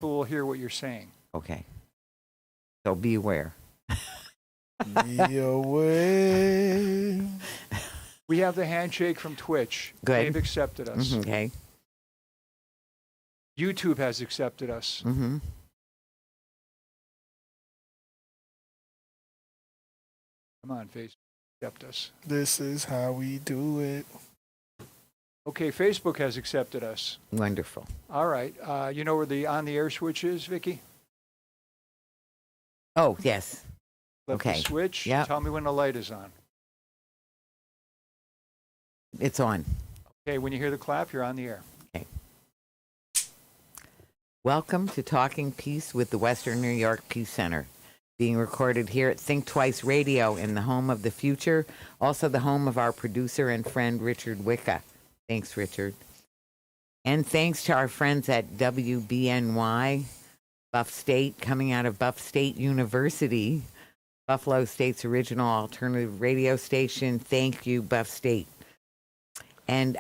People will hear what you're saying. Okay. So be aware. Be aware. We have the handshake from Twitch. Good. They've accepted us. Okay. YouTube has accepted us. Mm-hmm. Come on, Facebook, accept us. This is how we do it. Okay, Facebook has accepted us. Wonderful. All right. You know where the on-the-air switch is, Vicky? Oh, yes. Flip Okay. the switch. Yep. Tell me when the light is on. It's on. Okay, when you hear the clap, you're on the air. Welcome to Talking Peace with the Western New York Peace Center, being recorded here at Think Twice Radio in the home of the future, also the home of our producer and friend, Richard Wicca. Thanks, Richard. And thanks to our friends at WBNY, Buff State, coming out of Buff State University, Buffalo State's original alternative radio station. Thank you, Buff State. And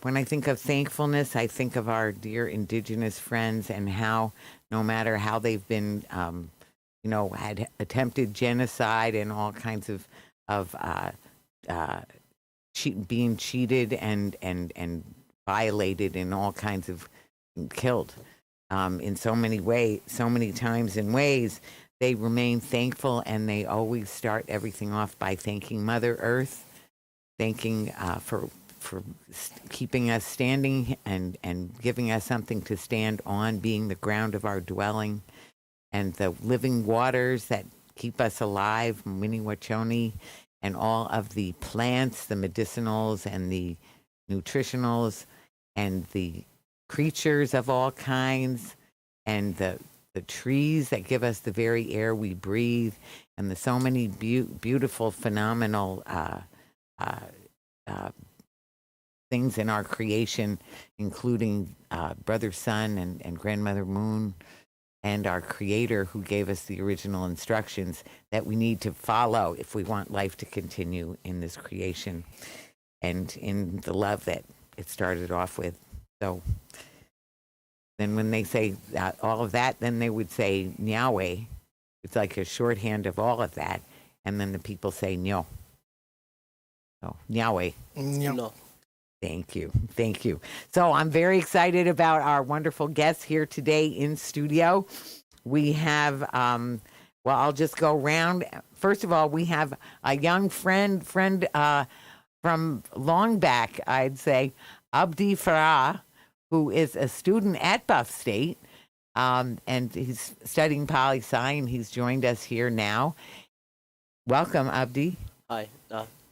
when I think of thankfulness, I think of our dear indigenous friends and how, no matter how they've been, had attempted genocide and all kinds of being cheated and violated in all kinds of killed in so many ways, so many times and ways, they remain thankful, and they always start everything off by thanking Mother Earth, thanking for keeping us standing and giving us something to stand on, being the ground of our dwelling, and the living waters that keep us alive, Winnie-Wachoni, and all of the plants, the medicinals and the nutritionals, and the creatures of all kinds, and the trees that give us the very air we breathe, and the so many beautiful, phenomenal things in our creation, including Brother Sun and Grandmother Moon, and our Creator who gave us the original instructions that we need to follow if we want life to continue in this creation and in the love that it started off with. So then when they say all of that, then they would say Yahweh. It's like a shorthand of all of that. And then the people say Nyo. So Yahweh. No. Thank you. Thank you. So I'm very excited about our wonderful guests here today in studio. We have, I'll just go around. First of all, we have a young friend from long back, I'd say, Abdi Farah, who is a student at Buff State, and he's studying poli-sci, and he's joined us here now. Welcome, Abdi. Hi.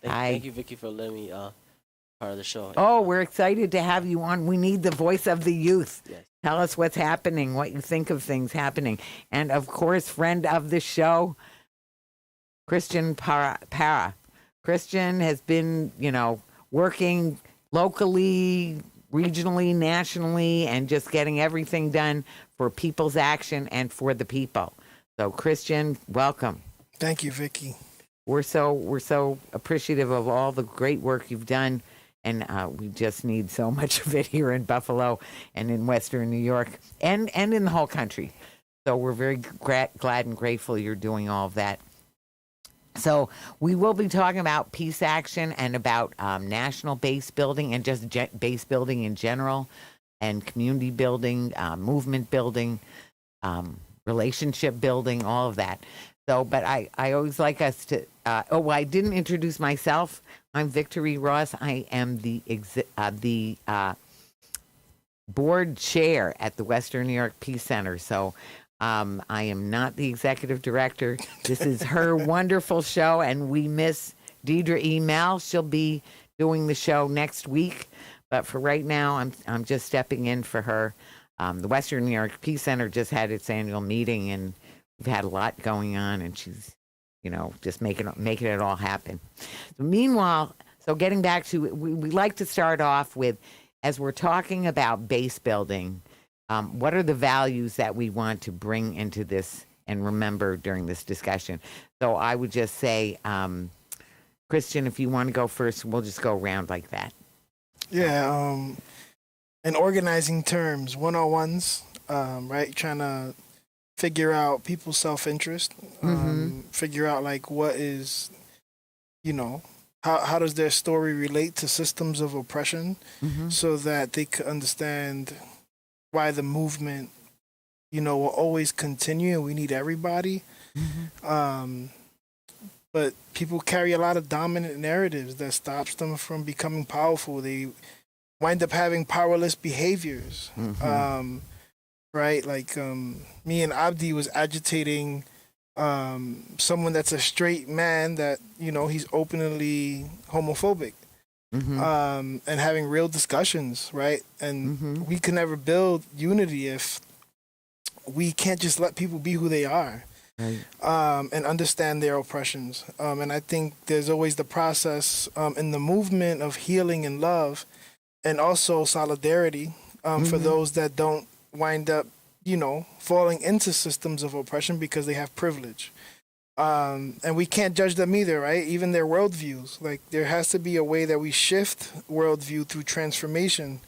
Thank you, Vicky, for letting me part of the show. Oh, we're excited to have you on. We need the voice of the youth. Yes. Tell us what's happening, what you think of things happening. And, of course, friend of the show, Christian Parra. Christian has been, working locally, regionally, nationally, and just getting everything done for people's action and for the people. So, Christian, welcome. Thank you, Vicky. We're so appreciative of all the great work you've done, and we just need so much of it here in Buffalo and in Western New York and in the whole country. So we're very glad and grateful you're doing all of that. So we will be talking about peace action and about national base building and just base building in general, and community building, movement building, relationship building, all of that. So, but I always like us to, I didn't introduce myself. I'm Victory Ross. I am the board chair at the Western New York Peace Center. So I am not the executive director. This is her wonderful show, and we miss Deidre E. Mel. She'll be doing the show next week. But for right now, I'm just stepping in for her. The Western New York Peace Center just had its annual meeting, and we've had a lot going on, and she's, just making it all happen. So meanwhile, getting back to, we like to start off with, as we're talking about base building, what are the values that we want to bring into this and remember during this discussion? So I would just say, Christian, if you want to go first, we'll just go around like that. Yeah. In organizing terms, 101s, right? Trying to figure out people's self-interest, figure out like what is, you know, how does their story relate to systems of oppression, so that they could understand why the movement, you know, will always continue and we need everybody. But people carry a lot of dominant narratives that stops them from becoming powerful. They wind up having powerless behaviors. Right? Like me and Abdi was agitating someone that's a straight man that, you know, he's openly homophobic. And having real discussions, right? And we can never build unity if we can't just let people be who they are. Right. And understand their oppressions. And I think there's always the process in the movement of healing and love, and also solidarity for those that don't wind up, you know, falling into systems of oppression because they have privilege. And we can't judge them either, right? Even their worldviews. Like, there has to be a way that we shift worldview through transformation.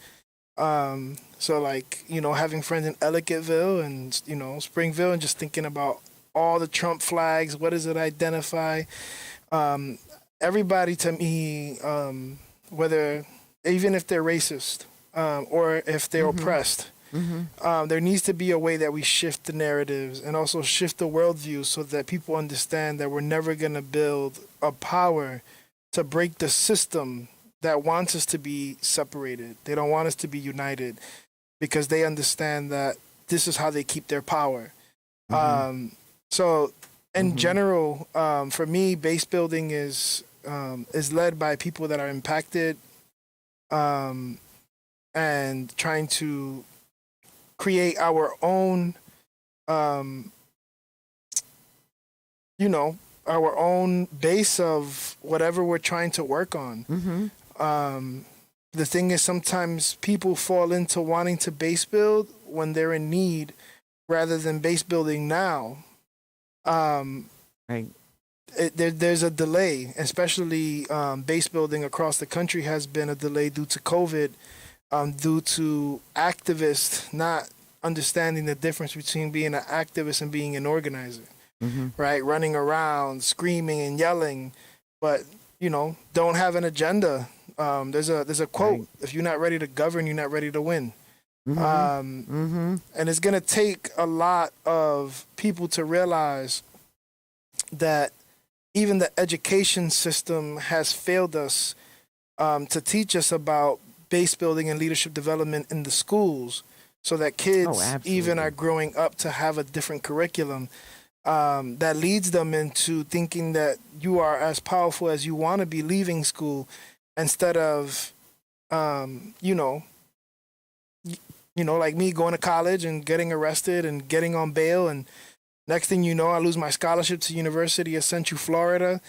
So, like, you know, having friends in Ellicottville and, you know, Springville, and just thinking about all the Trump flags, what does it identify? Everybody, to me, whether, even if they're racist or if they're oppressed, there needs to be a way that we shift the narratives and also shift the worldview so that people understand that we're never going to build a power to break the system that wants us to be separated. They don't want us to be united because they understand that this is how they keep their power. So in general, for me, base building is led by people that are impacted and trying to create our own, you know, our own base of whatever we're trying to work on. The thing is, sometimes people fall into wanting to base build when they're in need rather than base building now. Right. There's a delay, especially base building across the country has been a delay due to COVID, due to activists not understanding the difference between being an activist and being an organizer, right? Running around, screaming and yelling, but, you know, don't have an agenda. There's a quote, right. If you're not ready to govern, you're not ready to win. And it's going to take a lot of people to realize that even the education system has failed us to teach us about base building and leadership development in the schools, so that kids even are growing up to have a different curriculum that leads them into thinking that you are as powerful as you want to be leaving school, instead of, you know, like me going to college and getting arrested and getting on bail, and next thing you know, I lose my scholarship to University of Central Florida,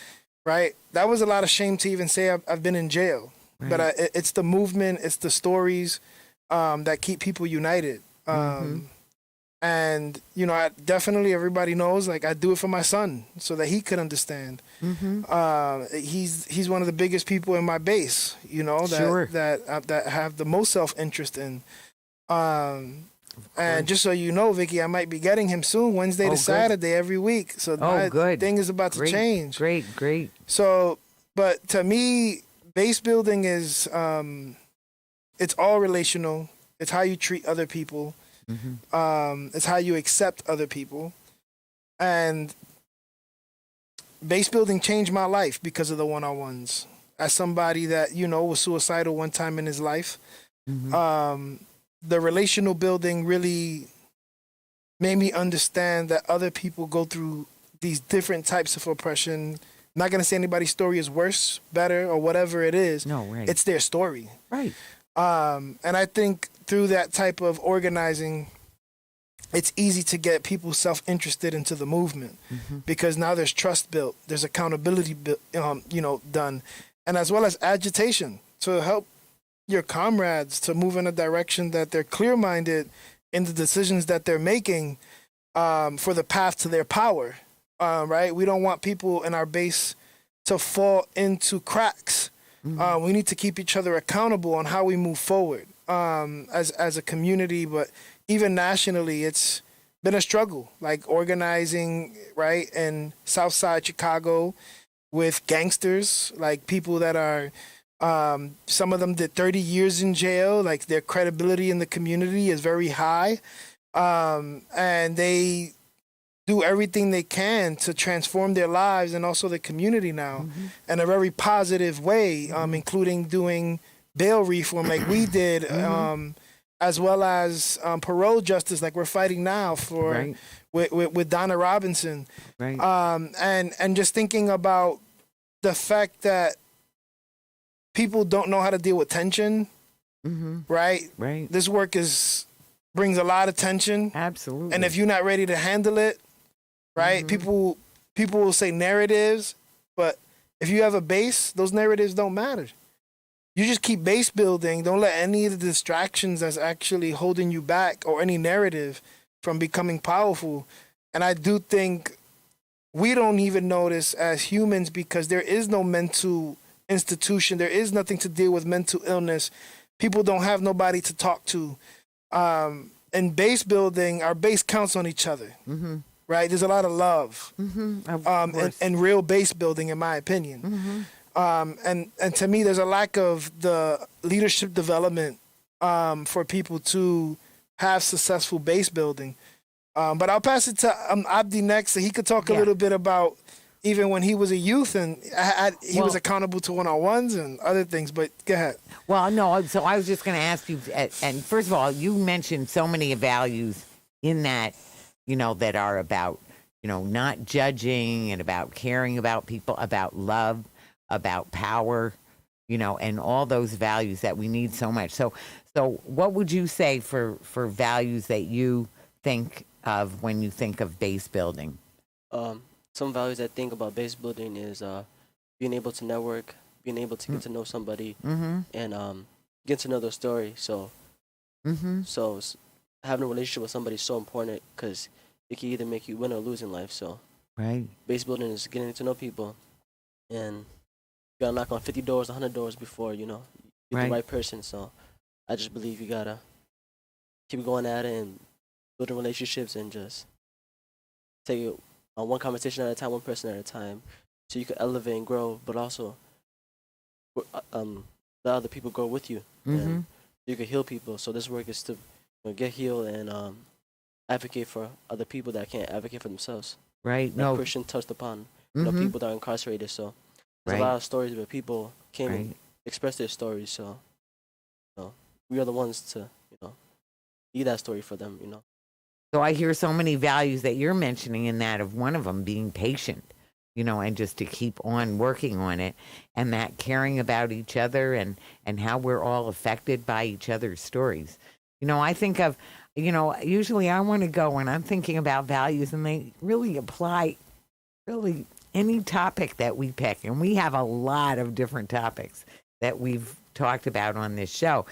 right? That was a lot of shame to even say I've been in jail. Right. But it's the movement, it's the stories that keep people united. And, you know, definitely everybody knows, like, I do it for my son so that he could understand. He's one of the biggest people in my base, you know, that have the most self-interest in. And just so you know, Vicky, I might be getting him soon, Wednesday to Saturday every week. So my thing is about to change. Great. So, but to me, base building is, it's all relational. It's how you treat other people. It's how you accept other people. And base building changed my life because of the one-on-ones. As somebody that, you know, was suicidal one time in his life, the relational building really made me understand that other people go through these different types of oppression. I'm not going to say anybody's story is worse, better, or whatever it is. No, right. It's their story. Right. And I think through that type of organizing, it's easy to get people self-interested into the movement, because now there's trust built, there's accountability done, and as well as agitation to help your comrades to move in a direction that they're clear-minded in the decisions that they're making for the path to their power. Right? We don't want people in our base to fall into cracks. We need to keep each other accountable on how we move forward as a community, but even nationally, it's been a struggle, like organizing, right, in Southside Chicago with gangsters, like people that are, some of them did 30 years in jail, like their credibility in the community is very high. And they do everything they can to transform their lives and also the community now in a very positive way, including doing bail reform like we did, as well as parole justice like we're fighting now for with Donna Robinson. Right. And just thinking about the fact that people don't know how to deal with tension, right? Right. This work brings a lot of tension. Absolutely. And if you're not ready to handle it, right? People will say narratives, but if you have a base, those narratives don't matter. You just keep base building. Don't let any of the distractions that's actually holding you back or any narrative from becoming powerful. And I do think we don't even notice as humans because there is no mental institution. There is nothing to deal with mental illness. People don't have nobody to talk to. And base building, our base counts on each other. Right? There's a lot of love and real base building, in my opinion. And to me, there's a lack of the leadership development for people to have successful base building. But I'll pass it to Abdi next, so he could talk a little bit about even when he was a youth and he was accountable to one-on-ones and other things. But go ahead. Well, no, so I was just going to ask you, and first of all, you mentioned so many values in that, that are about, not judging and about caring about people, about love, about power, and all those values that we need so much. So what would you say for values that you think of when you think of base building? Some values I think about base building is being able to network, being able to get to know somebody, and get to know their story. So having a relationship with somebody is so important because it can either make you win or lose in life. So base building is getting to know people, and you gotta knock on 50 doors, 100 doors before you get the right person. So I just believe you gotta keep going at it and building relationships and just take it one conversation at a time, one person at a time, so you can elevate and grow, but also let other people grow with you, and you can heal people. So this work is to get healed and advocate for other people that can't advocate for themselves. Right. Like Christian touched upon people that are incarcerated. So there's a lot of stories where people can't express their stories. So we are the ones to be that story for them. So I hear so many values that you're mentioning in that of one of them being patient, and just to keep on working on it, and that caring about each other and how we're all affected by each other's stories. I think of, usually I want to go when I'm thinking about values, and they really apply really any topic that we pick. And we have a lot of different topics that we've talked about on this show.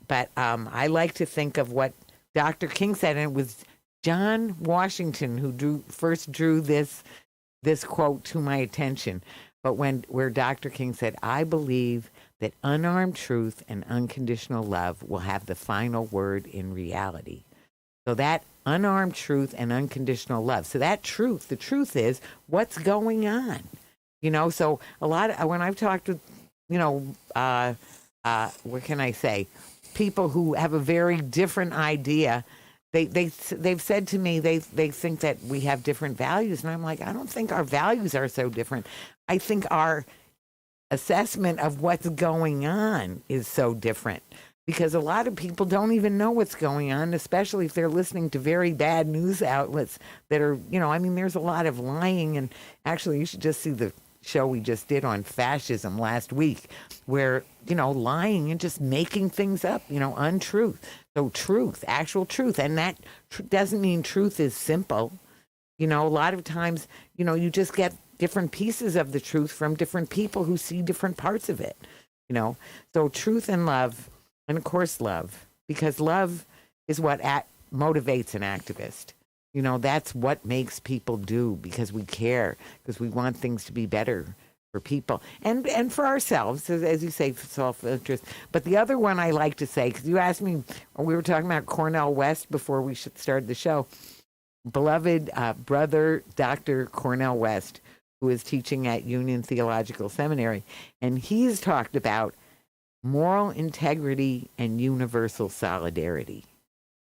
But I like to think of what Dr. King said, and it was John Washington who first drew this quote to my attention. But where Dr. King said, "I believe that unarmed truth and unconditional love will have the final word in reality." So that unarmed truth and unconditional love. So that truth, the truth is what's going on. So a lot of, when I've talked with, what can I say? People who have a very different idea, they've said to me they think that we have different values, and I'm like, I don't think our values are so different. I think our assessment of what's going on is so different, because a lot of people don't even know what's going on, especially if they're listening to very bad news outlets that are, there's a lot of lying. And actually, you should just see the show we just did on fascism last week, where, lying and just making things up, untruth. So truth, actual truth. And that doesn't mean truth is simple. A lot of times, you just get different pieces of the truth from different people who see different parts of it, So truth and love, and of course love, because love is what motivates an activist. That's what makes people do, because we care, because we want things to be better for people and for ourselves, as you say, self-interest. But the other one I like to say, because you asked me, we were talking about Cornel West before we started the show. Beloved brother, Dr. Cornel West, who is teaching at Union Theological Seminary, and he's talked about moral integrity and universal solidarity.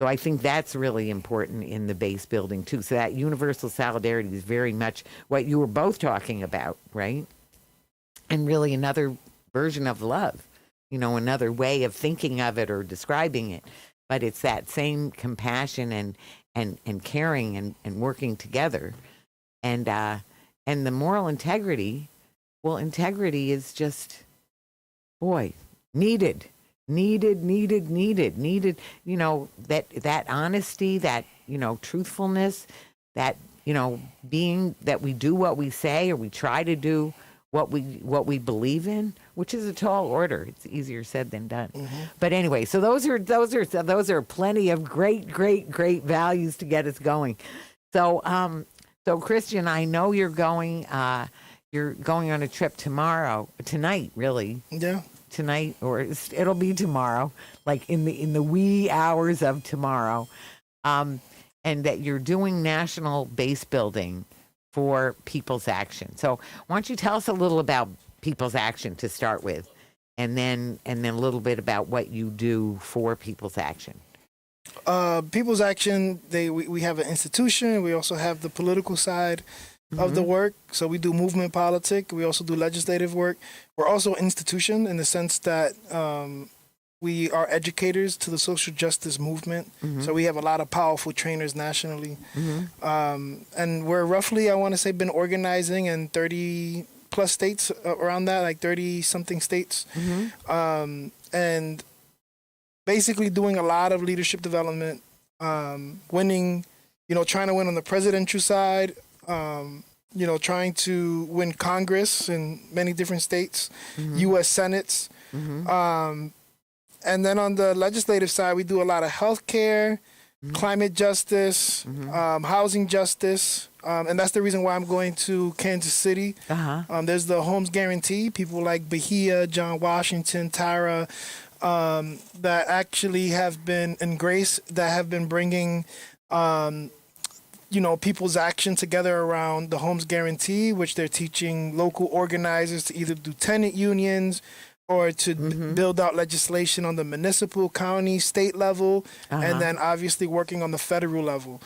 So I think that's really important in the base building too. So that universal solidarity is very much what you were both talking about, right? And really another version of love, another way of thinking of it or describing it. But it's that same compassion and caring and working together. And the moral integrity, well, integrity is just, needed, that honesty, that, truthfulness, that, being that we do what we say or we try to do what we believe in, which is a tall order. It's easier said than done. Mm-hmm. But anyway, so those are plenty of great values to get us going. So Christian, I know you're going on a trip tonight, really. Yeah. Tonight, or it'll be tomorrow, like in the wee hours of tomorrow, and that you're doing national base building for People's Action. So why don't you tell us a little about People's Action to start with, and then a little bit about what you do for People's Action. People's Action, we have an institution. We also have the political side of the work. So we do movement politics. We also do legislative work. We're also an institution in the sense that we are educators to the social justice movement. Mm-hmm. So we have a lot of powerful trainers nationally. Mm-hmm. And we're roughly, I want to say, been organizing in 30 plus states around that, like 30 something states. Mm-hmm. And basically doing a lot of leadership development, winning, trying to win on the presidential side, trying to win Congress in many different states, mm-hmm. U.S. Senates. Mm-hmm. And then on the legislative side, we do a lot of healthcare, mm-hmm. climate justice, mm-hmm. Housing justice. And that's the reason why I'm going to Kansas City. Uh-huh. There's the Homes Guarantee, people like Bahia, John Washington, Tara, that actually have been in Grace, that have been bringing People's Action together around the Homes Guarantee, which they're teaching local organizers to either do tenant unions or to mm-hmm. build out legislation on the municipal, county, state level, uh-huh. and then obviously working on the federal level.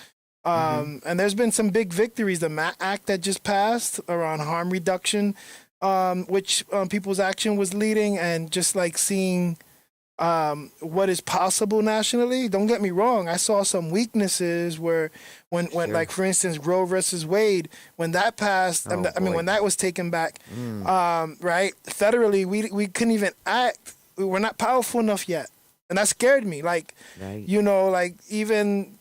Mm-hmm. And there's been some big victories. The MAT Act that just passed around harm reduction, which People's Action was leading, and just like seeing what is possible nationally. Don't get me wrong. I saw some weaknesses when sure. like for instance, Roe versus Wade, when that passed, when that was taken back, right? Federally, we couldn't even act. We're not powerful enough yet. And that scared me. Like, right. Even,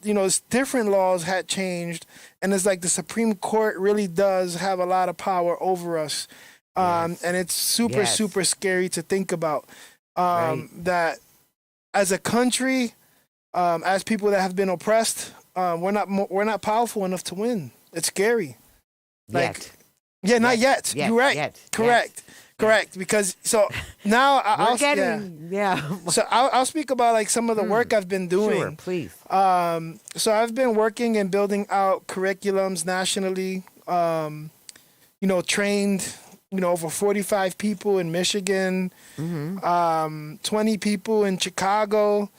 different laws had changed. And it's like the Supreme Court really does have a lot of power over us. Yes. And it's super, yes. super scary to think about. Right. That as a country, as people that have been oppressed, we're not powerful enough to win. It's scary. Like, yeah, not yet. You're right. Yet. Correct. Correct. Because so now So I'll speak about like some of the work I've been doing. Sure, please. So I've been working and building out curriculums nationally. Trained. Over 45 people in Michigan, mm-hmm. 20 people in Chicago.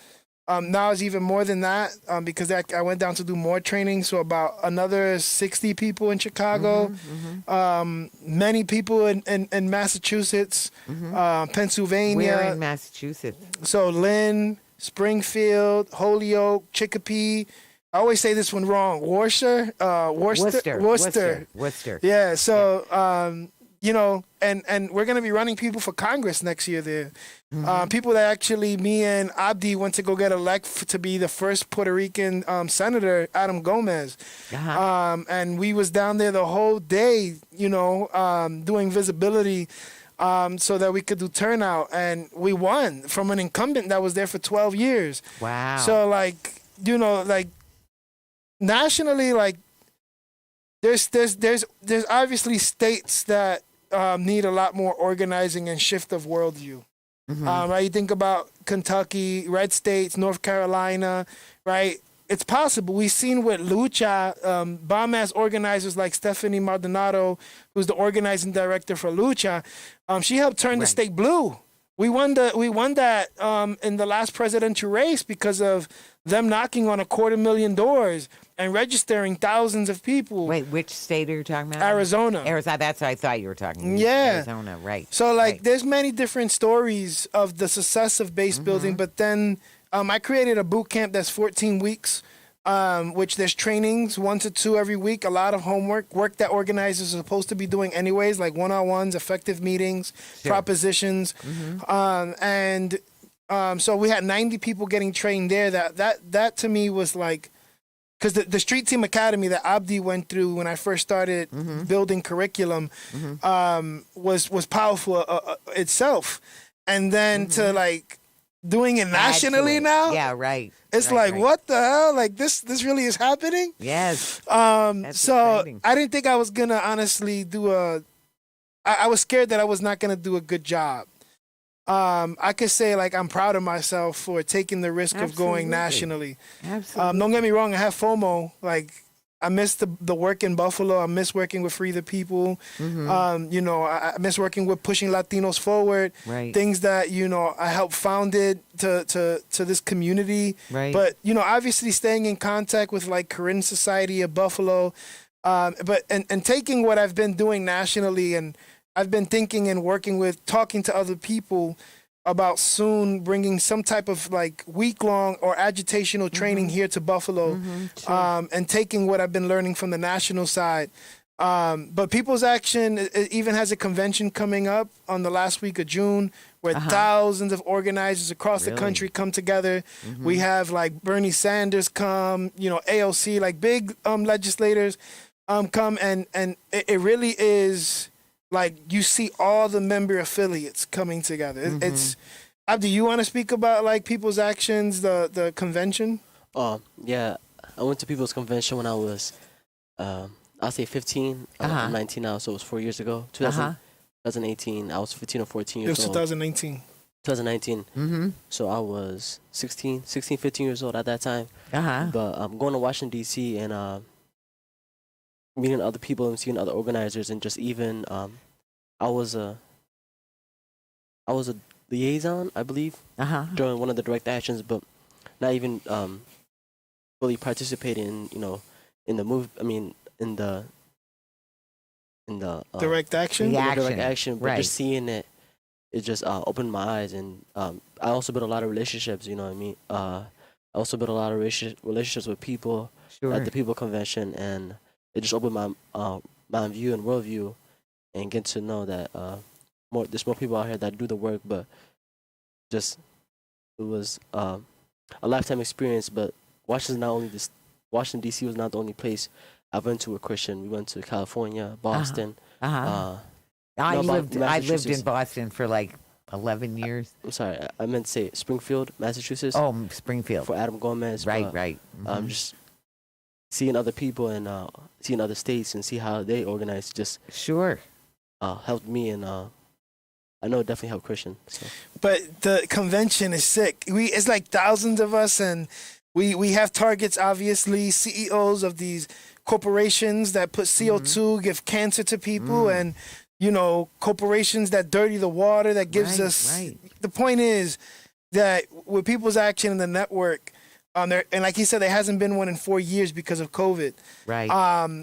Now it's even more than that because I went down to do more training. So about another 60 people in Chicago, mm-hmm, mm-hmm. Many people in Massachusetts, mm-hmm. Pennsylvania. Where in Massachusetts? So Lynn, Springfield, Holyoke, Chicopee. I always say this one wrong. Worcester. Yeah. So. And we're going to be running people for Congress next year there. Mm-hmm. People that actually, me and Abdi went to go get elected to be the first Puerto Rican Senator, Adam Gomez. Uh-huh. And we was down there the whole day, doing visibility so that we could do turnout. And we won from an incumbent that was there for 12 years. Wow. So, nationally, there's obviously states that need a lot more organizing and shift of worldview. Right? You think about Kentucky, red states, North Carolina, right? It's possible. We've seen with Lucha, bomb-ass organizers like Stephanie Maldonado, who's the organizing director for Lucha. She helped turn the state blue. We won that in the last presidential race because of them knocking on 250,000 doors and registering thousands of people. Wait, which state are you talking about? Arizona. Arizona. That's what I thought you were talking about. Yeah. Arizona, right. So, there's many different stories of the success of base building, but then I created a boot camp that's 14 weeks, which there's trainings, 1 to 2 every week, a lot of homework, work that organizers are supposed to be doing anyways, like one-on-ones, effective meetings, propositions. So we had 90 people getting trained there. That to me was like, because the Street Team Academy that Abdi went through when I first started building curriculum was powerful itself. And then to doing it nationally now. Yeah, right. It's right. What the hell? This really is happening? Yes. So exciting. I didn't think I was going to honestly I was scared that I was not going to do a good job. I could say I'm proud of myself for taking the risk of going nationally. Absolutely. Don't get me wrong, I have FOMO. I miss the work in Buffalo. I miss working with Free the People. I miss working with pushing Latinos forward. Right. Things that I helped founded to this community. Right. But obviously staying in contact with Korean Society of Buffalo, but taking what I've been doing nationally, and I've been thinking and talking to other people about soon bringing some type of week-long or agitational training here to Buffalo, and taking what I've been learning from the national side. But People's Action it even has a convention coming up on the last week of June where thousands of organizers across the country come together. We have Bernie Sanders come, AOC, big legislators come, and it really is... you see all the member affiliates coming together. It's Abdi, you want to speak about People's Actions, the convention? Yeah, I went to People's Convention when I was, I'll say 15. I'm 19 now, so it was 4 years ago. 2018, I was 15 or 14 years old. It was 2019. 2019. So I was 16, 15 years old at that time. But I'm going to Washington, D.C. and meeting other people and seeing other organizers, and just even I was a liaison, I believe, during one of the direct actions, but not even fully participating in the move. I mean, in the direct action, direct action, but just seeing it just opened my eyes, and I also built a lot of relationships. You know what I mean? I also built a lot of relationships with people at the People Convention, and it just opened my view and worldview, and get to know that there's more people out here that do the work. But it was a lifetime experience. But Washington D.C. was not the only place I went to with Christian. We went to California, Boston. I lived in Boston for 11 years. I'm sorry, I meant to say Springfield, Massachusetts. Oh, Springfield. For Adam Gomez. Right. Just seeing other people and seeing other states and see how they organize just helped me, and I know it definitely helped Christian. So. But the convention is sick. It's thousands of us, and we have targets, obviously, CEOs of these corporations that put CO2, give cancer to people, and corporations that dirty the water, that gives us... The point is that with People's Action and the network, and like he said, there hasn't been one in 4 years because of COVID. Right.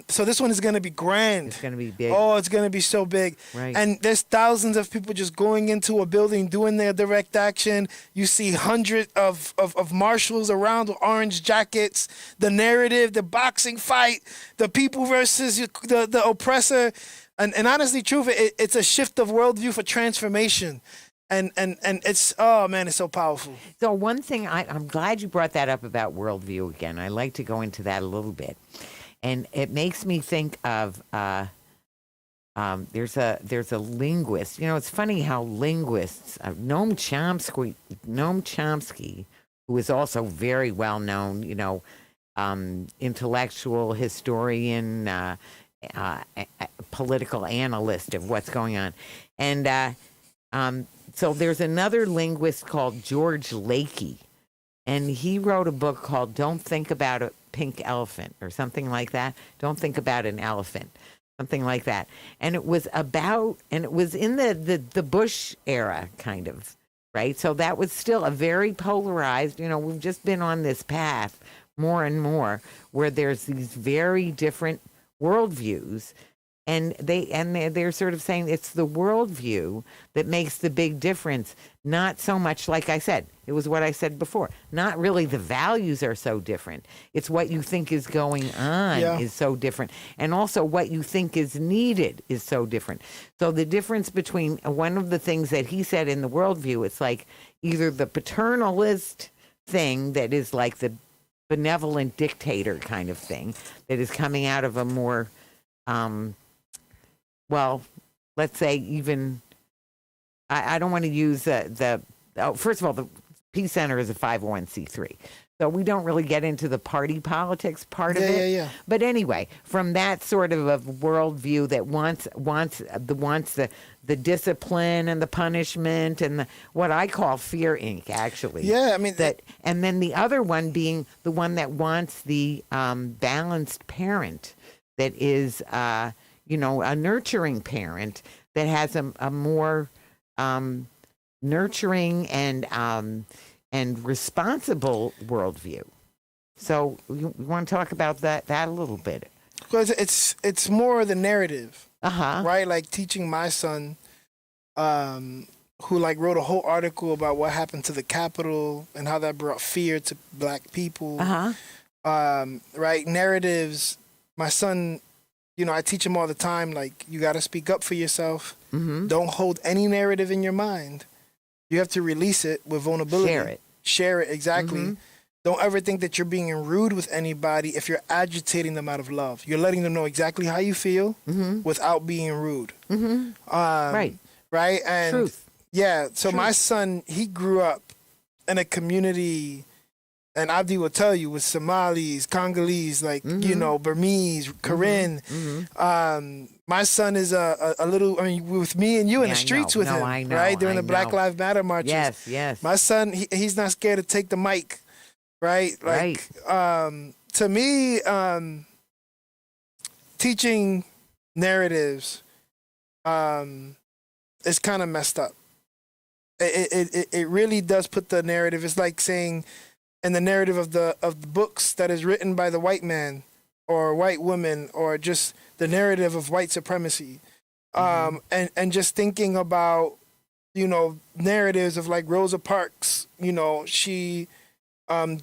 So this one is going to be grand. It's going to be big. Oh, it's going to be so big. Right. And there's thousands of people just going into a building, doing their direct action. You see hundreds of marshals around with orange jackets, the narrative, the boxing fight, the people versus the oppressor. And honestly, truth, it's a shift of worldview for transformation. And it's, oh man, it's so powerful. So one thing, I'm glad you brought that up about worldview again. I like to go into that a little bit. And it makes me think of, there's a linguist. It's funny how linguists, Noam Chomsky, who is also very well known, intellectual historian, political analyst of what's going on. And so there's another linguist called George Lakey, and he wrote a book called Don't Think About a Pink Elephant or something like that. Don't Think About an Elephant, something like that. And it was in the Bush era, kind of, right? So that was still a very polarized, we've just been on this path more and more where there's these very different worldviews. And they're sort of saying it's the worldview that makes the big difference. Not so much, like I said, it was what I said before. Not really the values are so different. It's what you think is going on is so different. And also what you think is needed is so different. So the difference between one of the things that he said in the worldview, it's like either the paternalist thing that is like the benevolent dictator kind of thing that is coming out of a more well, let's say even, I don't want to use first of all, the Peace Center is a 501c3. So we don't really get into the party politics part of it. Yeah. But anyway, from that sort of a worldview that wants the discipline and the punishment and what I call fear Inc. actually. Yeah, I mean and then the other one being the one that wants the balanced parent that is a nurturing parent that has a more nurturing and responsible worldview. So you want to talk about that a little bit? Because it's more the narrative, right? Like teaching my son, who like wrote a whole article about what happened to the Capitol and how that brought fear to Black people. Right? Narratives. My son, I teach him all the time, like, you got to speak up for yourself. Mm-hmm. Don't hold any narrative in your mind. You have to release it with vulnerability. Share it, exactly. Mm-hmm. Don't ever think that you're being rude with anybody if you're agitating them out of love. You're letting them know exactly how you feel without being rude. Mm-hmm. Right. And truth. Yeah. So Truth. My son, he grew up in a community, and Abdi will tell you, with Somalis, Congolese, like, Burmese, Karen. My son is a little, with me and you in the streets with him, I know, right? During the Black Lives Matter marches. Yes. My son, he's not scared to take the mic, right? Like, to me, teaching narratives is kind of messed up. It really does put the narrative, it's like saying, and the narrative of the books that is written by the white man or white woman, or just the narrative of white supremacy, and just thinking about narratives of like Rosa Parks, she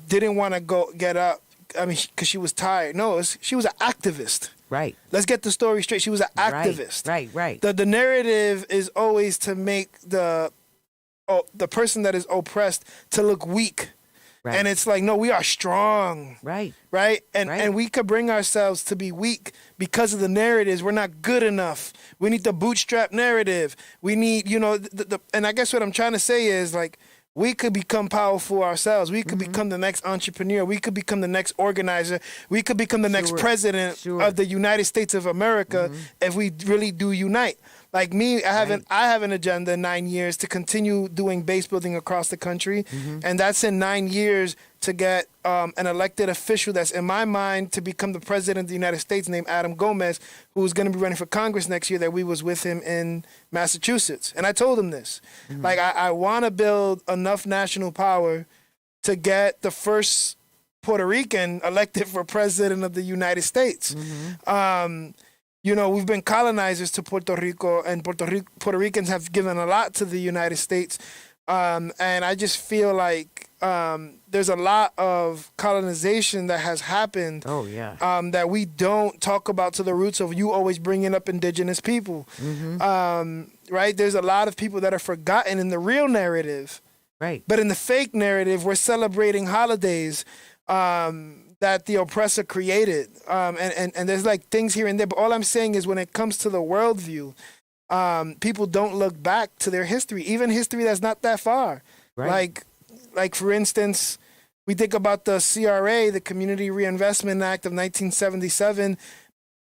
didn't want to get up, because she was tired. No, she was an activist. Right. Let's get the story straight. She was an activist. Right. The narrative is always to make the person that is oppressed to look weak. Right. And it's like, no, we are strong. Right. And we could bring ourselves to be weak because of the narratives. We're not good enough. We need the bootstrap narrative. We need, and I guess what I'm trying to say is, like, we could become powerful ourselves. We could become the next entrepreneur. We could become the next organizer. We could become the next president of the United States of America if we really do unite. Like me, I have an agenda in 9 years to continue doing base building across the country. And that's in 9 years to get an elected official that's in my mind to become the president of the United States, named Adam Gomez, who's going to be running for Congress next year, that we was with him in Massachusetts. And I told him this. Like, I want to build enough national power to get the first Puerto Rican elected for president of the United States. We've been colonizers to Puerto Rico, and Puerto Ricans have given a lot to the United States. And I just feel like there's a lot of colonization that has happened that we don't talk about to the roots of. You always bringing up indigenous people. Right? There's a lot of people that are forgotten in the real narrative. Right. But in the fake narrative, we're celebrating holidays that the oppressor created. And there's like things here and there. But all I'm saying is, when it comes to the worldview, people don't look back to their history, even history that's not that far. Right. Like for instance, we think about the CRA, the Community Reinvestment Act of 1977.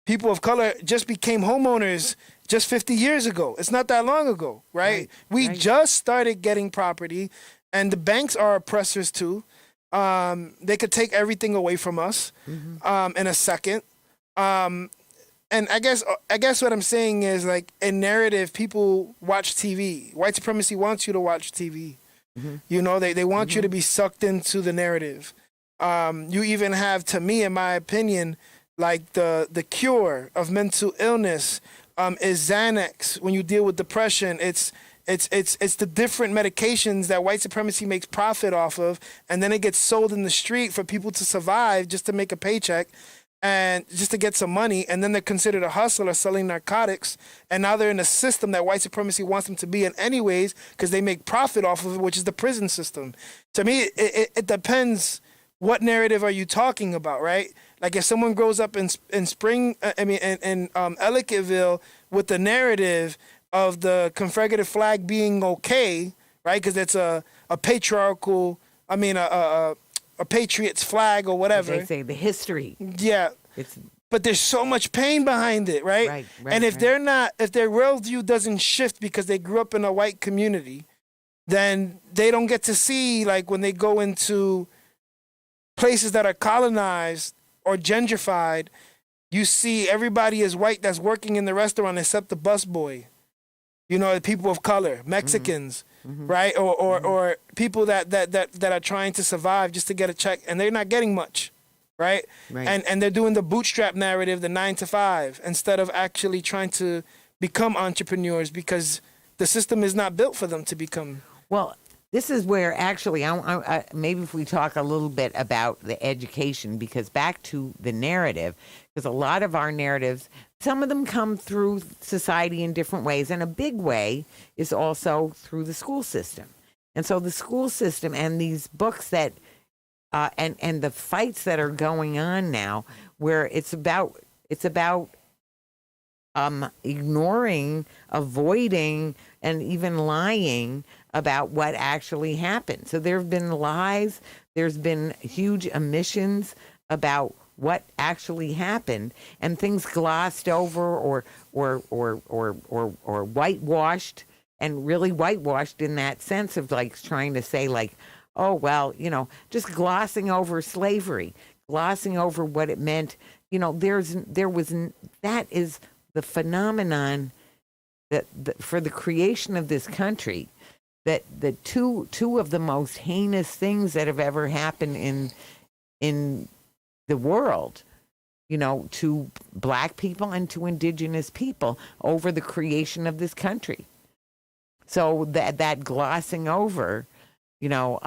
people of color just became homeowners just 50 years ago. It's not that long ago, right? We just started getting property, and the banks are oppressors too. They could take everything away from us in a second. And I guess what I'm saying is, like, in narrative, people watch TV. White supremacy wants you to watch TV. You know, they want you to be sucked into the narrative. You even have, to me, in my opinion, like the cure of mental illness is Xanax. When you deal with depression, it's the different medications that white supremacy makes profit off of, and then it gets sold in the street for people to survive just to make a paycheck and just to get some money, and then they're considered a hustler selling narcotics, and now they're in a system that white supremacy wants them to be in anyways because they make profit off of it, which is the prison system. To me, it depends what narrative are you talking about, right? Like if someone grows up in Ellicottville with the narrative of the Confederate flag being okay, right? Because it's a patriarchal, a patriot's flag or whatever. They say the history. Yeah. But there's so much pain behind it, right? Right. And if their worldview doesn't shift because they grew up in a white community, then they don't get to see, like, when they go into places that are colonized or gentrified, you see everybody is white that's working in the restaurant except the busboy. You know, the people of color, Mexicans, right? Or people that are trying to survive just to get a check, and they're not getting much, right? And they're doing the bootstrap narrative, the 9 to 5, instead of actually trying to become entrepreneurs because the system is not built for them to become. Well, this is where actually, I maybe if we talk a little bit about the education, because back to the narrative, because a lot of our narratives, some of them come through society in different ways, and a big way is also through the school system. And so the school system and these books that, and the fights that are going on now, where it's about ignoring, avoiding, and even lying about what actually happened. So there have been lies, there's been huge omissions about what actually happened, and things glossed over or whitewashed, and really whitewashed in that sense of like trying to say like, oh, well, you know, just glossing over slavery, glossing over what it meant. You know, that is the phenomenon that for the creation of this country, that the two of the most heinous things that have ever happened in the world, you know, to black people and to indigenous people over the creation of this country. So that glossing over, you know,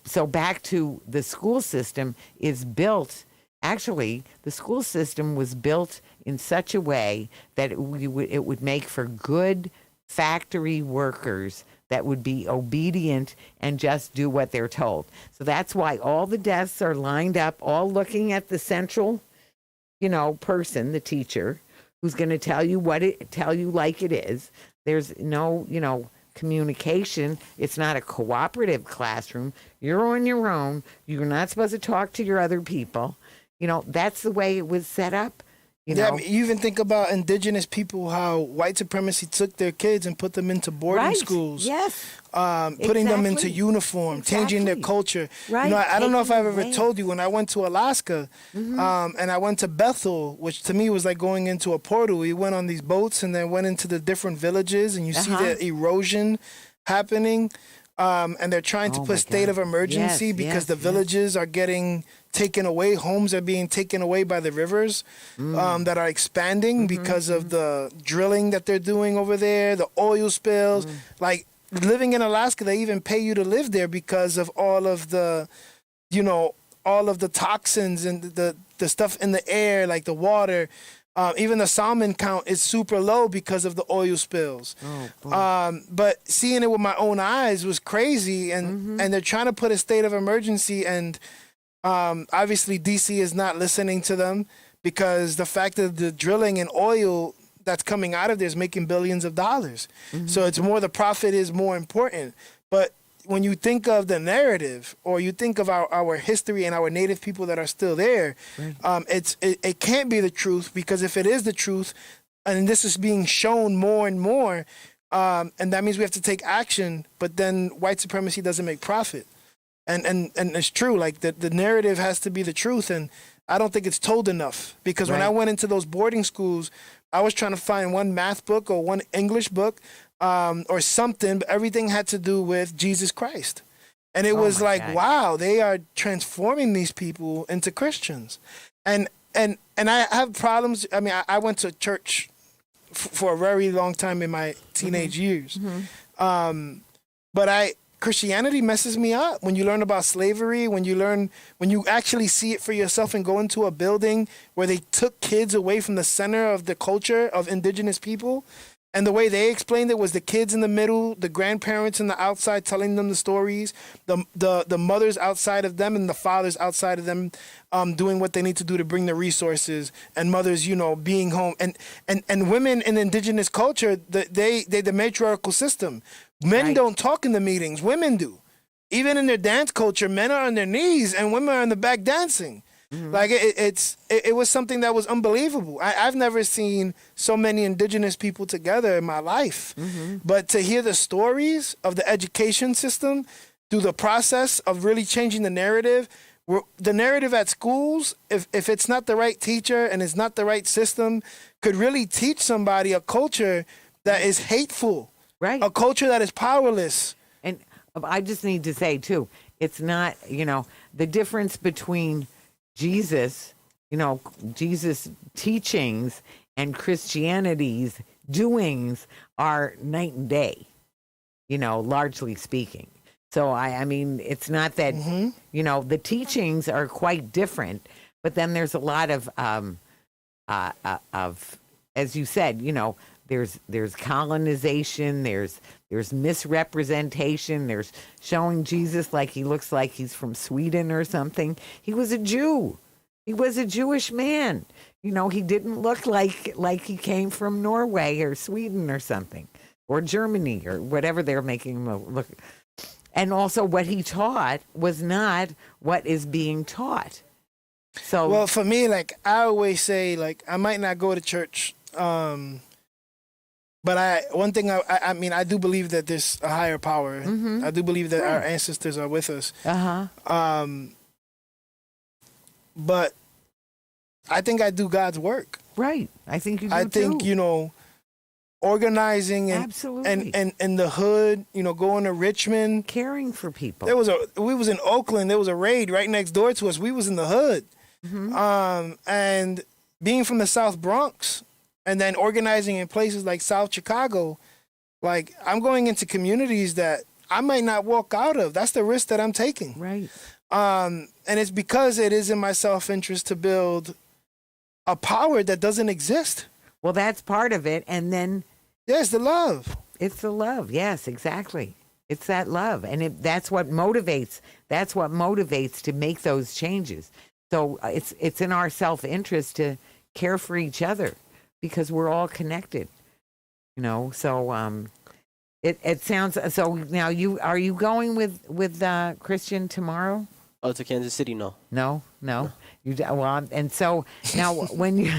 so back to the school system is built. Actually, the school system was built in such a way that it would make for good factory workers that would be obedient and just do what they're told. So that's why all the desks are lined up, all looking at the central, you know, person, the teacher, who's going to tell you like it is. There's no, you know, communication. It's not a cooperative classroom. You're on your own. You're not supposed to talk to your other people. You know, that's the way it was set up. You know? I mean, you even think about indigenous people, how white supremacy took their kids and put them into boarding schools. Yes. Putting them into uniform, changing their culture. Right. You know, I don't know if I've ever told you, when I went to Alaska, and I went to Bethel, which to me was like going into a portal. We went on these boats and then went into the different villages, and you see the erosion happening. And they're trying to put state of emergency because the villages are getting taken away. Homes are being taken away by the rivers that are expanding because of the drilling that they're doing over there, the oil spills. Like living in Alaska, they even pay you to live there because of all of the, you know, all of the toxins and the stuff in the air, like the water. Even the salmon count is super low because of the oil spills. But seeing it with my own eyes was crazy. And they're trying to put a state of emergency. And obviously DC is not listening to them, because the fact that the drilling and oil that's coming out of there is making billions of dollars. So it's more, the profit is more important. But when you think of the narrative, or you think of our history and our native people that are still there, it can't be the truth, because if it is the truth, and this is being shown more and more, and that means we have to take action. But then white supremacy doesn't make profit, and it's true. Like the narrative has to be the truth, and I don't think it's told enough. Because when I went into those boarding schools, I was trying to find one math book or one English book, or something, but everything had to do with Jesus Christ. And it was like, God, wow, they are transforming these people into Christians. And I have problems. I mean, I went to church for a very long time in my teenage years. But Christianity messes me up. When you learn about slavery, when you actually see it for yourself and go into a building where they took kids away from the center of the culture of indigenous people, and the way they explained it was the kids in the middle, the grandparents in the outside telling them the stories, the mothers outside of them and the fathers outside of them, doing what they need to do to bring the resources, and mothers, being home, and women in indigenous culture, they the matriarchal system. Men don't talk in the meetings, women do. Even in their dance culture, men are on their knees and women are in the back dancing. Like it was something that was unbelievable. I've never seen so many indigenous people together in my life. But to hear the stories of the education system through the process of really changing the narrative at schools, if it's not the right teacher and it's not the right system, could really teach somebody a culture that is hateful, a culture that is powerless. And I just need to say too, it's not, the difference between Jesus teachings and Christianity's doings are night and day, largely speaking. So I mean, it's not that, the teachings are quite different, but then there's a lot of, as you said, there's colonization, there's misrepresentation, there's showing Jesus like he looks like he's from Sweden or something. He was a Jew. He was a Jewish man. He didn't look like he came from Norway or Sweden or something, or Germany or whatever they're making him look. And also what he taught was not what is being taught. So, well, for me, like I always say, like I might not go to church, but I mean, I do believe that there's a higher power. I do believe that our ancestors are with us. But I think I do God's work. Right. I think you do I think, organizing and absolutely, and in the hood, going to Richmond, caring for people. We was in Oakland. There was a raid right next door to us. We was in the hood, and being from the South Bronx, and then organizing in places like South Chicago, like I'm going into communities that I might not walk out of. That's the risk that I'm taking. Right. And it's because it is in my self-interest to build a power that doesn't exist. Well, that's part of it. And then... Yes, the love. It's the love. Yes, exactly. It's that love. And that's what motivates. That's what motivates to make those changes. So it's in our self-interest to care for each other because we're all connected. So it sounds... So now are you going with Christian tomorrow? Oh, to Kansas City? No. No. And so now when you...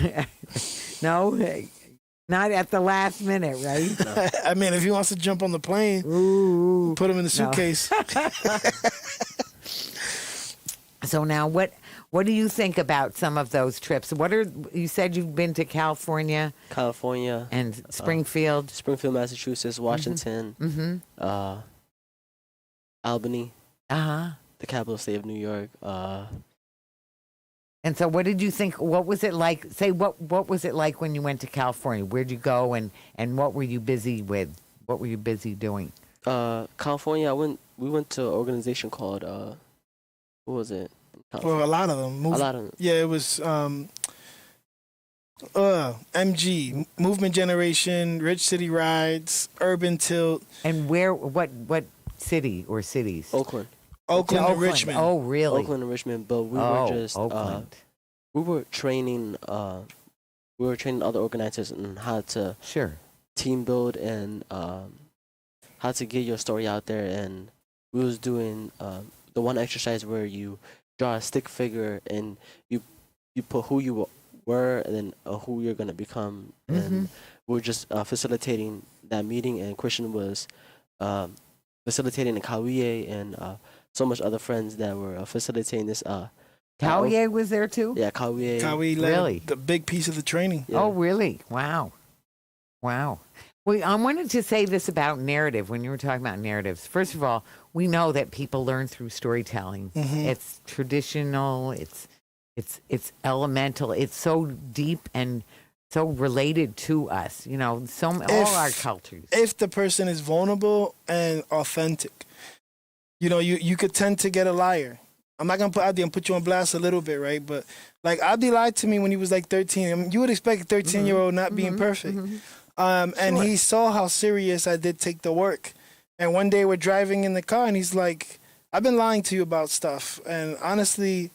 No, not at the last minute, right? No. I mean, if he wants to jump on the plane, put him in the suitcase. So now what do you think about some of those trips? You said you've been to California and Springfield, Massachusetts, Washington, Albany, the capital state of New York. And so what did you think? What was it like? Say, what was it like when you went to California? Where'd you go and what were you busy with? What were you busy doing? California, we went to an organization called, what was it? Well, a lot of them. Yeah, it was MG, Movement Generation, Rich City Rides, Urban Tilt. And what city or cities? Oakland and Richmond. Oh, really? Oakland and Richmond, but we were just we were training other organizers on how to team build and how to get your story out there, and we was doing the one exercise where you draw a stick figure and you put who you were and then who you're gonna become, and we're just facilitating that meeting, and Christian was facilitating the Kawiye and so much other friends that were facilitating this. Kawiye was there too? Yeah, Kawiye. Kawi led Really? the big piece of the training. Yeah. Oh, really? Wow. Wow. Well, I wanted to say this about narrative when you were talking about narratives. First of all, we know that people learn through storytelling. It's traditional, it's elemental, it's so deep and so related to us, you know, all our cultures. If the person is vulnerable and authentic, you know, you could tend to get a liar. I'm not gonna put Abdi and put you on blast a little bit, right? But like Abdi lied to me when he was like 13. I mean, you would expect a 13-year-old not being perfect. And he saw how serious I did take the work. And one day we're driving in the car and he's like, I've been lying to you about stuff. And honestly,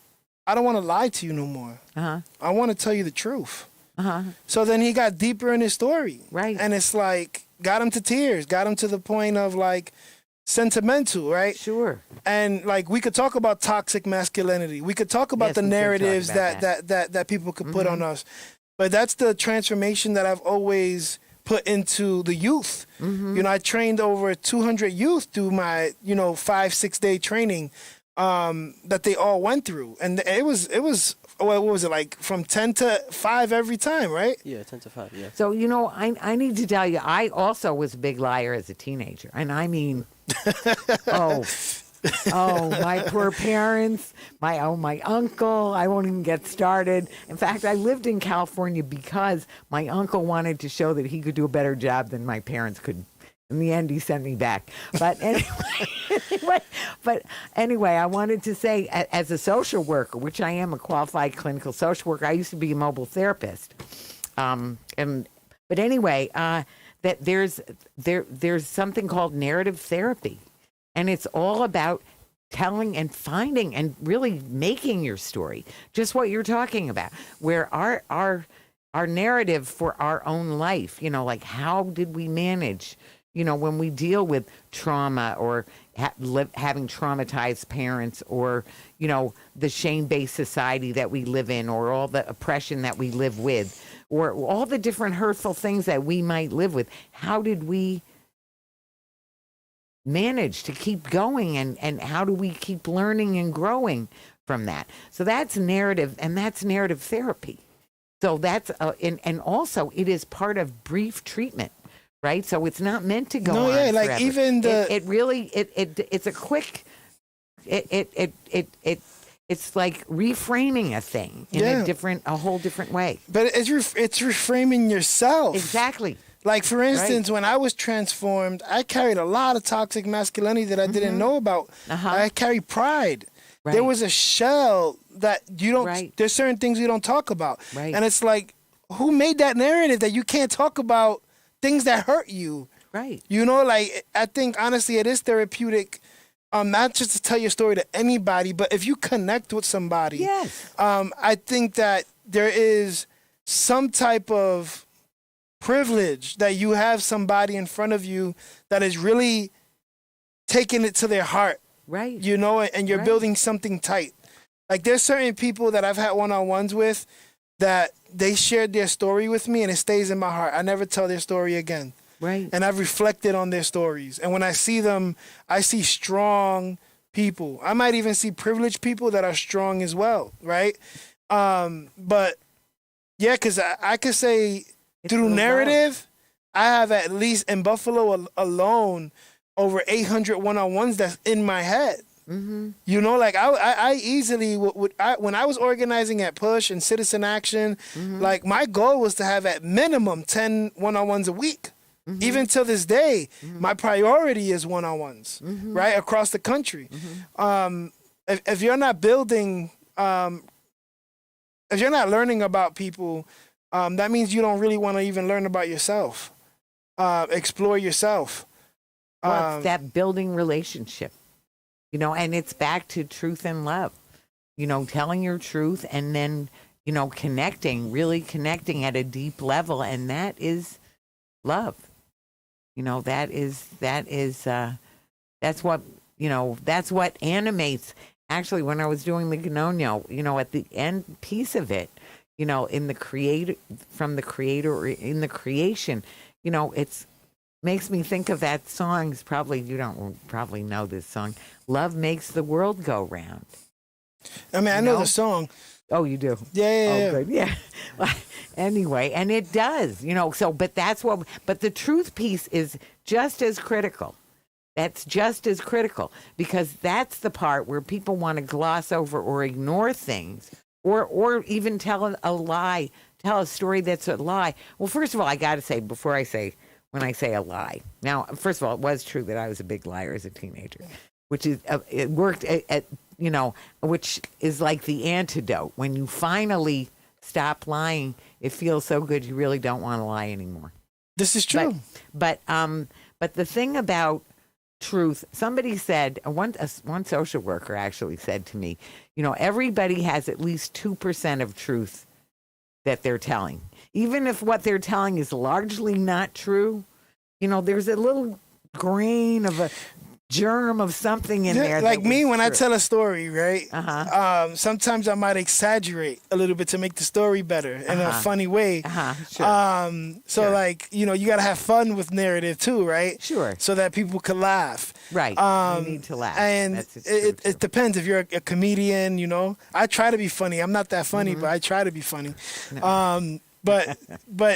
I don't want to lie to you no more. I want to tell you the truth. So then he got deeper in his story. Right. And it's like, got him to tears, got him to the point of like sentimental, right? Sure. And like we could talk about toxic masculinity. We could talk about Yes, the we could talk narratives about that people could put on us. But that's the transformation that I've always put into the youth. You know, I trained over 200 youth through my, 5-6 day training that they all went through. And it was what was it, like from 10 to 5 every time, right? Yeah, 10 to 5, yeah. So, you know, I need to tell you, I also was a big liar as a teenager. And I mean, oh, my poor parents, my uncle, I won't even get started. In fact, I lived in California because my uncle wanted to show that he could do a better job than my parents could. In the end, he sent me back. But anyway, I wanted to say, as a social worker, which I am a qualified clinical social worker, I used to be a mobile therapist. But anyway, that there's something called narrative therapy, and it's all about telling and finding and really making your story, just what you're talking about, where our narrative for our own life, like how did we manage, when we deal with trauma or having traumatized parents, or, the shame-based society that we live in, or all the oppression that we live with, or all the different hurtful things that we might live with. How did we manage to keep going, and how do we keep learning and growing from that? So that's narrative, and that's narrative therapy. So that's, and also it is part of brief treatment. Right, so it's not meant to go on like forever. even the it's a quick. It's like reframing a thing in a whole different way. But it's reframing yourself. Exactly. Like for instance, when I was transformed, I carried a lot of toxic masculinity that I didn't know about. I carried pride. Right. There was a shell that you don't. Right. There's certain things you don't talk about, Right. and it's like, who made that narrative that you can't talk about things that hurt you? Right. Like I think honestly it is therapeutic, not just to tell your story to anybody, but if you connect with somebody. Yes. I think that there is some type of privilege that you have somebody in front of you that is really taking it to their heart. Right. And you're building something tight. Like there's certain people that I've had one-on-ones with that they shared their story with me and it stays in my heart. I never tell their story again. Right. And I've reflected on their stories. And when I see them, I see strong people. I might even see privileged people that are strong as well, right? But yeah, because I could say through narrative, I have at least in Buffalo alone over 800 one-on-ones that's in my head. Like I easily would when I was organizing at Push and Citizen Action, like my goal was to have at minimum 10 one-on-ones a week. Even till this day, my priority is one-on-ones, right, across the country. If you're not building, if you're not learning about people, that means you don't really want to even learn about yourself, explore yourself. Well, it's that building relationship. And it's back to truth and love, telling your truth and then, really connecting at a deep level. And that is love. That's what, that's what animates. Actually, when I was doing the Gnono, at the end piece of it, in the creator, from the creator or in the creation, it's makes me think of that song. You don't probably know this song. Love makes the world go round. I mean, I know the song. Oh, you do? Yeah. Good. Yeah. Anyway, and it does, but but the truth piece is just as critical. That's just as critical, because that's the part where people want to gloss over or ignore things, or even tell a lie, tell a story that's a lie. Well, first of all, I got to say, when I say a lie. Now, first of all, it was true that I was a big liar as a teenager, which is, it worked which is like the antidote. When you finally stop lying, it feels so good you really don't want to lie anymore. This is true. But the thing about truth, somebody said, one social worker actually said to me, everybody has at least 2% of truth that they're telling. Even if what they're telling is largely not true, there's a little grain of a germ of something in there. Like me, when true. I tell a story, right? Sometimes I might exaggerate a little bit to make the story better in a funny way. Sure. So like, you got to have fun with narrative too, right? Sure. So that people can laugh. Right. You need to laugh. And it depends if you're a comedian, I try to be funny. I'm not that funny, but I try to be funny. No. But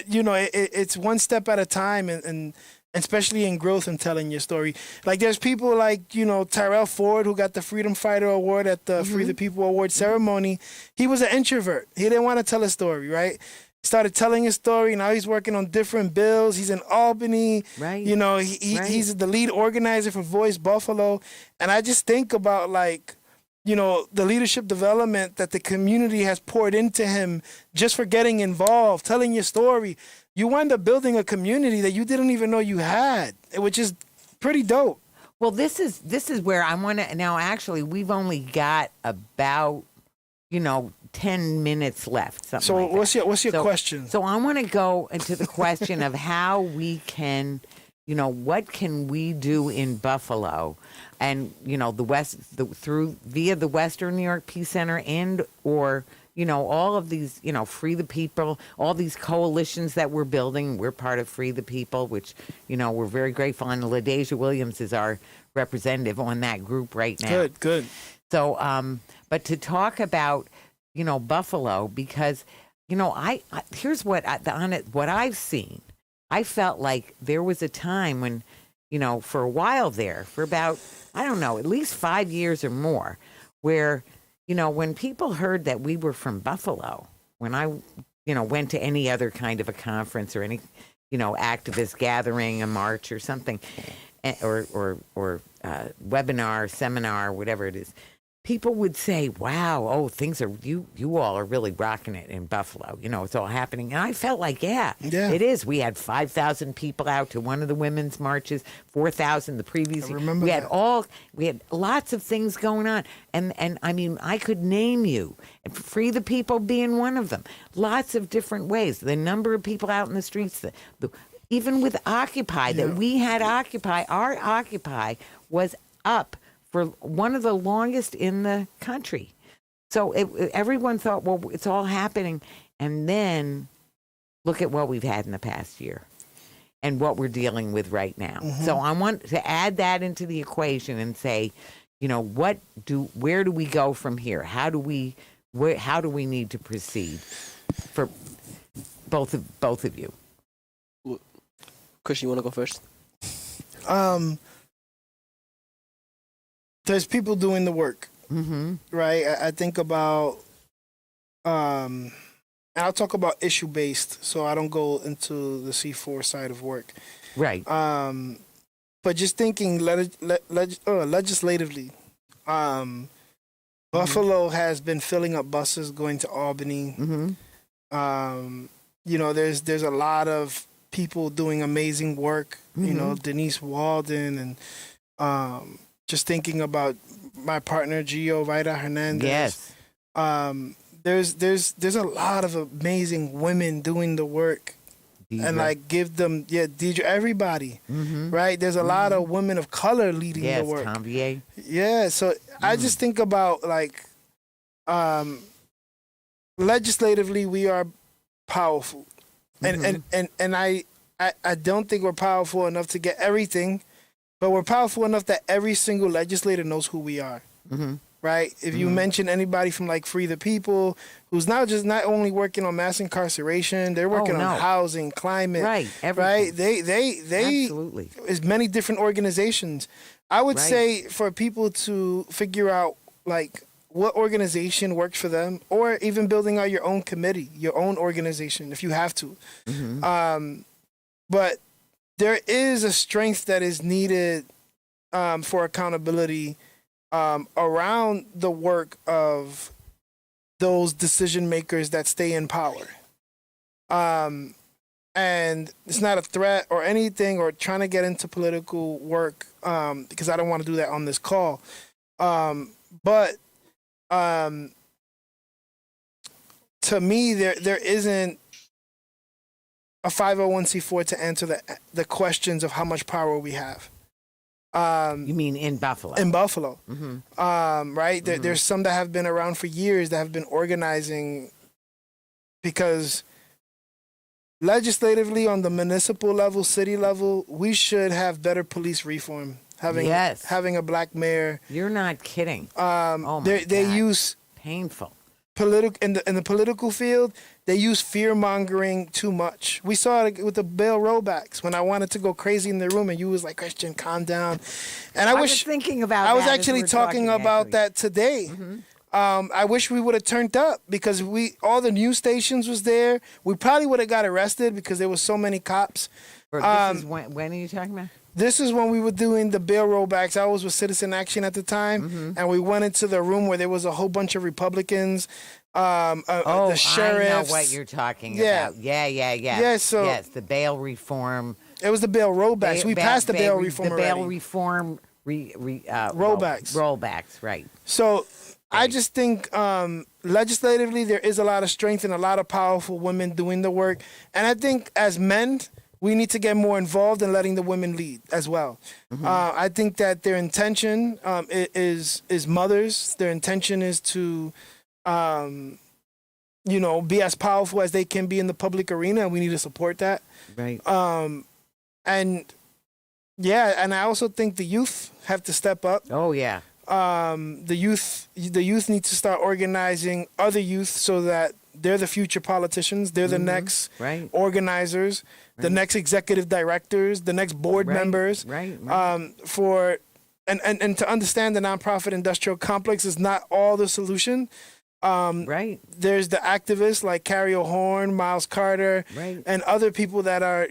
it's one step at a time, and especially in growth and telling your story. Like there's people like, Tyrell Ford, who got the Freedom Fighter Award at the Free the People Award ceremony. He was an introvert. He didn't want to tell a story, right? Started telling his story. Now he's working on different bills. He's in Albany. Right. He's the lead organizer for Voice Buffalo. And I just think about the leadership development that the community has poured into him just for getting involved, telling your story. You wind up building a community that you didn't even know you had, which is pretty dope. Well, this is where I want to now. Actually, we've only got about 10 minutes left. So like what's your question? So I want to go into the question of how we can, what can we do in Buffalo, and via the Western New York Peace Center and or. All of these, Free the People, all these coalitions that we're building. We're part of Free the People, which, we're very grateful. And LaDeja Williams is our representative on that group right now. Good. So, but to talk about, Buffalo, because, here's what I've seen. I felt like there was a time when, for a while there, for about, at least 5 years or more, where when people heard that we were from Buffalo, when I, went to any other kind of a conference or any, activist gathering, a march or something, or webinar, seminar, whatever it is, people would say, wow, things are, you all are really rocking it in Buffalo. It's all happening. And I felt like, yeah, it is. We had 5,000 people out to one of the women's marches, 4,000 the previous year. Remember we had lots of things going on. And I mean, I could name you, Free the People being one of them. Lots of different ways. The number of people out in the streets, even with Occupy, that we had Occupy, our Occupy was up for one of the longest in the country. So everyone thought, well, it's all happening. And then look at what we've had in the past year and what we're dealing with right now. So I want to add that into the equation and say, where do we go from here? How do we need to proceed for both of you? Christian, you want to go first? There's people doing the work, right? I think about, and I'll talk about issue-based, so I don't go into the C4 side of work. Right. But just thinking legislatively, Buffalo has been filling up buses going to Albany. There's a lot of people doing amazing work, Denise Walden, and just thinking about my partner Gio Vida Hernandez. Yes. There's a lot of amazing women doing the work and like give them Deidre, everybody, right? There's a lot of women of color leading the work. Convier. Yeah, so I just think about like legislatively we are powerful, and I don't think we're powerful enough to get everything, but we're powerful enough that every single legislator knows who we are. Right? If you mention anybody from like Free the People, who's now just not only working on mass incarceration, they're working on housing, climate, right? Everything. Right? They absolutely is many different organizations. I would say for people to figure out like what organization works for them, or even building out your own committee, your own organization, if you have to. But there is a strength that is needed for accountability around the work of those decision makers that stay in power. And it's not a threat or anything or trying to get into political work because I don't want to do that on this call. But to me, there isn't a 501c4 to answer the questions of how much power we have. You mean in Buffalo? In Buffalo. Right? There's some that have been around for years that have been organizing because legislatively on the municipal level, city level, we should have better police reform. Having a black mayor. You're not kidding. They use painful. In the political field, they use fear-mongering too much. We saw it with the bail rollbacks when I wanted to go crazy in the room and you was like, Christian, calm down. And I was thinking about I was actually talking about that today. I wish we would have turned up because all the news stations was there. We probably would have got arrested because there was so many cops. This is when are you talking about? This is when we were doing the bail rollbacks. I was with Citizen Action at the time, and we went into the room where there was a whole bunch of Republicans, the sheriffs. I know what you're talking about. Yeah. Yeah, so yes, the bail reform. It was the bail rollbacks. We passed the bail reform already. The bail reform rollbacks. Rollbacks, right. So I just think legislatively there is a lot of strength and a lot of powerful women doing the work. And I think as men, we need to get more involved in letting the women lead as well. I think that their intention is mothers. Their intention is to, be as powerful as they can be in the public arena, and we need to support that. Right. And I also think the youth have to step up. Oh yeah. The youth need to start organizing other youth so that they're the future politicians. They're the next organizers, the next executive directors, the next board members. Right. For and to understand the nonprofit industrial complex is not all the solution. There's the activists like Carrie O'Horn, Miles Carter, and other people that are,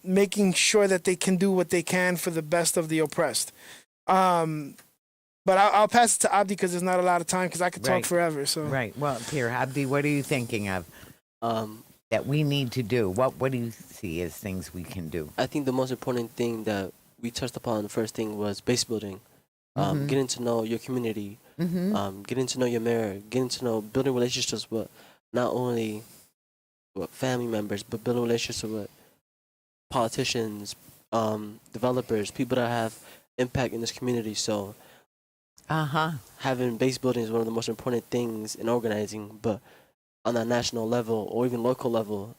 making sure that they can do what they can for the best of the oppressed. But I'll pass it to Abdi because there's not a lot of time because I could talk forever. So Well, here, Abdi, what are you thinking of that we need to do? What do you see as things we can do? I think the most important thing that we touched upon, the first thing was base building. Getting to know your community, getting to know your mayor, getting to know, building relationships with not only with family members, but building relationships with politicians, developers, people that have impact in this community. So having base building is one of the most important things in organizing, but on that national level or even local level,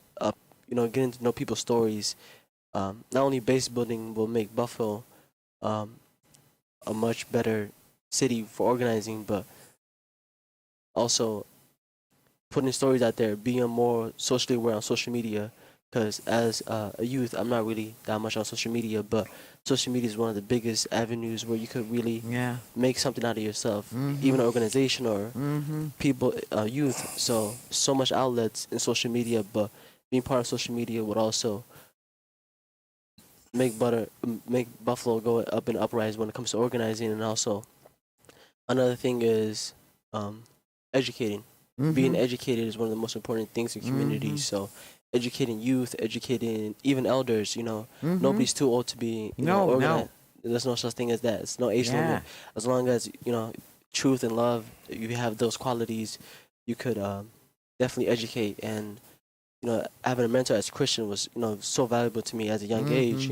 getting to know people's stories. Not only base building will make Buffalo a much better city for organizing, but also putting stories out there, being more socially aware on social media. Because as a youth, I'm not really that much on social media, but social media is one of the biggest avenues where you could really make something out of yourself, even an organization or people, youth. So much outlets in social media, but being part of social media would also make Buffalo go up and uprise when it comes to organizing. And also another thing is educating. Being educated is one of the most important things in communities. So educating youth, educating even elders, nobody's too old to be organized. There's no such thing as that. It's no age limit. As long as, truth and love, you have those qualities, you could definitely educate and, having a mentor as Christian was, so valuable to me as a young age.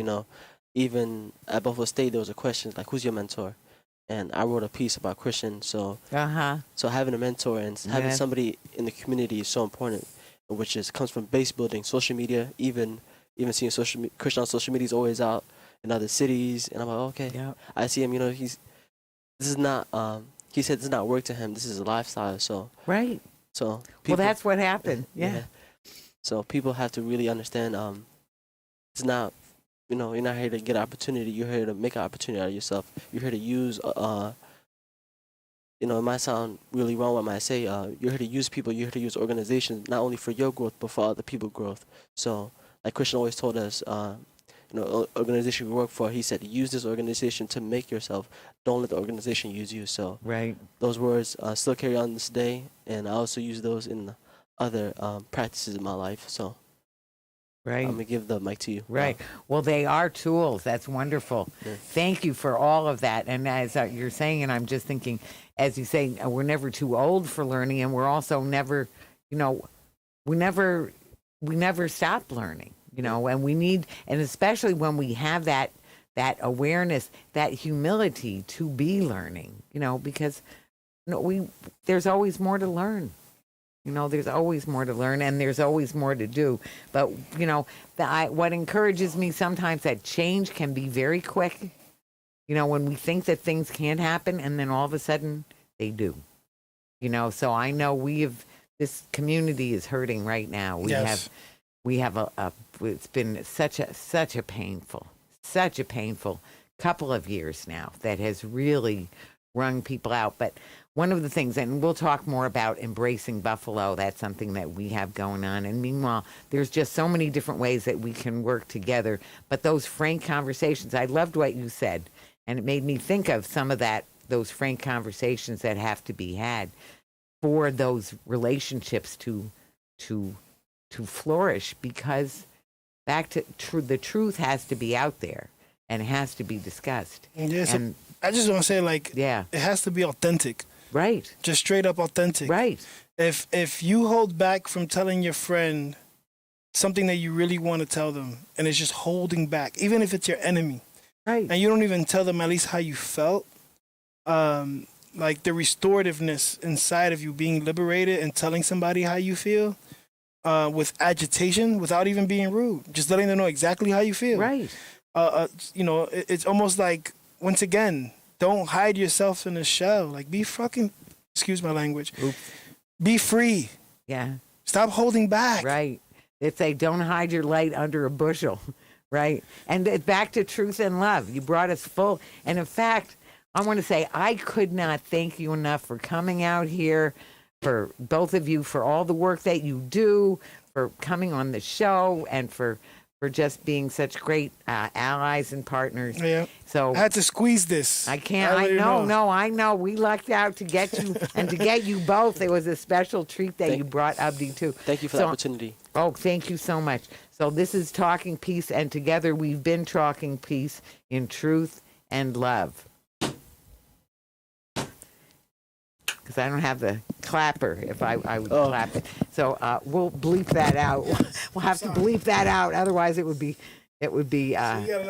Even at Buffalo State, there was a question like, "Who's your mentor?" And I wrote a piece about Christian. So having a mentor and having somebody in the community is so important, which comes from base building, social media, even seeing Christian on social media is always out in other cities, and I'm like, okay, I see him. He said this is not work to him. This is a lifestyle. So So well, that's what happened. Yeah. So people have to really understand. It's not. You're not here to get an opportunity. You're here to make an opportunity out of yourself. You're here to use. It might sound really wrong when I say you're here to use people. You're here to use organizations not only for your growth but for other people's growth. So, like Christian always told us, organization we work for. He said, use this organization to make yourself. Don't let the organization use you. So, those words still carry on this day, and I also use those in other practices in my life. So. I'm going to give the mic to you. Well, they are tools. That's wonderful. Yeah. Thank you for all of that. And as you're saying, and I'm just thinking, as you say, we're never too old for learning, and we're also never, we never stop learning, and we need, and especially when we have that awareness, that humility to be learning, because there's always more to learn. There's always more to learn, and there's always more to do. But, what encourages me sometimes that change can be very quick. When we think that things can't happen, and then all of a sudden they do. So I know this community is hurting right now. We have it's been such a painful couple of years now that has really wrung people out. But one of the things, and we'll talk more about embracing Buffalo, that's something that we have going on. And meanwhile, there's just so many different ways that we can work together. But those frank conversations, I loved what you said. And it made me think of some of those frank conversations that have to be had for those relationships to flourish, because back to the truth has to be out there and it has to be discussed. Yes, and I just want to say, it has to be authentic. Just straight up authentic. If you hold back from telling your friend something that you really want to tell them, and it's just holding back, even if it's your enemy, and you don't even tell them at least how you felt, like the restorativeness inside of you being liberated and telling somebody how you feel, with agitation, without even being rude, just letting them know exactly how you feel. It's almost like, once again, don't hide yourself in a shell. Be fucking, excuse my language. Oops. Be free. Stop holding back. They say, don't hide your light under a bushel. And back to truth and love. You brought us full. And in fact, I want to say, I could not thank you enough for coming out here, for both of you, for all the work that you do, for coming on the show, and for just being such great allies and partners. So I had to squeeze this. I know. We lucked out to get you and to get you both. It was a special treat that you brought Abdi too. Thank you for the opportunity. Oh, thank you so much. So this is Talking Peace, and together we've been talking peace in truth and love. Because I don't have the clapper. If I would clap it, so we'll bleep that out. We'll have to bleep that out. Otherwise, it would be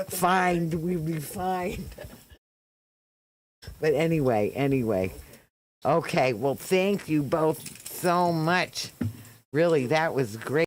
fined. We'd be fined. But anyway. Okay. Well, thank you both so much. Really, that was great.